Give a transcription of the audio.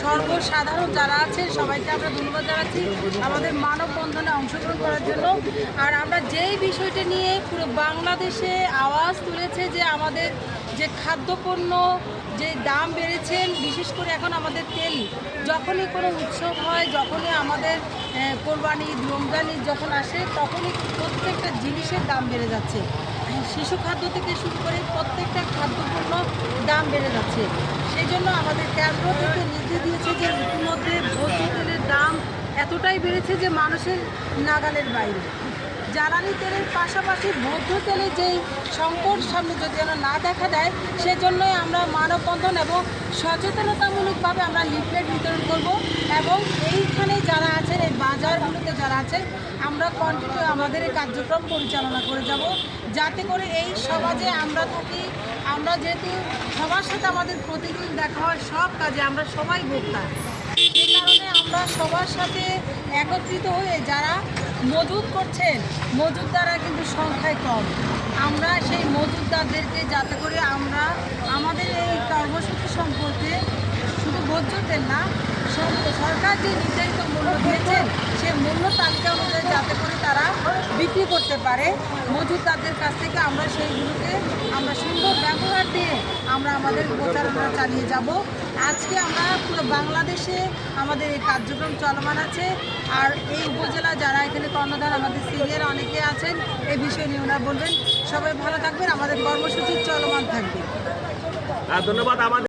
সর্বসাধারণ যারা আছে সবাইকে আমরা ধন্যবাদ জানাচ্ছি আমাদের মানববন্ধনে অংশগ্রহণ করার জন্য। আর আমরা যেই বিষয়টা নিয়ে পুরো বাংলাদেশে আওয়াজ তুলেছে যে আমাদের যে খাদ্যপণ্য যে দাম বেড়েছেন, বিশেষ করে এখন আমাদের তেল, যখনই কোনো উৎসব হয়, যখনই আমাদের কোরবানি ঈদ রমজান ঈদ যখন আসে, তখনই প্রত্যেকটা জিনিসের দাম বেড়ে যাচ্ছে। শিশু খাদ্য থেকে শুরু করে প্রত্যেকটা খাদ্যপণ্য দাম বেড়ে যাচ্ছে। সেই জন্য আমাদের কেন্দ্র থেকে নির্দেশ দিয়েছে যে ইতিমধ্যে ভোজ্য তেলের দাম এতটাই বেড়েছে যে মানুষের নাগালের বাইরে। জ্বালানি তেলের পাশাপাশি ভোজ্য তেলের যেই সংকট সামনে যদি যেন না দেখা দেয়, সেজন্যই আমরা মানববন্ধন এবং সচেতনতামূলকভাবে আমরা লিফলেট বিতরণ করব। এবং এইখানে যারা আছেন, এই বাজারগুলোতে যারা আছেন, আমরা কন্টিনিউ আমাদের এই কার্যক্রম পরিচালনা করে যাব, যাতে করে এই সমাজে আমরা থাকি। আমরা যেহেতু সবার সাথে আমাদের প্রতিদিন দেখা হয়, সব কাজে আমরা সবাই ভোক্তা, সেই কারণে আমরা সবার সাথে একত্রিত হয়ে যারা মজুদ করছেন, মজুদদাররা কিন্তু সংখ্যায় কম, আমরা সেই মজুদদারদেরকে যাতে করে আমরা আমাদের এই কর্মসূচি সম্পর্কে শুধু ভোজ্য তেল না, সরকার যে নির্ধারিত মূল্য দিয়েছেন সেই মূল্য তালিকা অনুযায়ী যাতে করে তারা বিক্রি করতে পারে মজুদদারদের কাছ থেকে, আমরা সেইগুলোকে আমরা সুন্দর ব্যবহার দিয়ে আমরা আমাদের প্রচারণা চালিয়ে যাব। আজকে আমরা পুরো বাংলাদেশে আমাদের এই কার্যক্রম চলমান আছে। আর এই উপজেলা যারা এখানে কর্ণধার আমাদের সিনিয়র অনেকে আছেন, এই বিষয় নিয়ে ওনারা বলবেন। সবাই ভালো থাকবেন, আমাদের কর্মসূচি চলমান থাকবে। ধন্যবাদ। আমাদের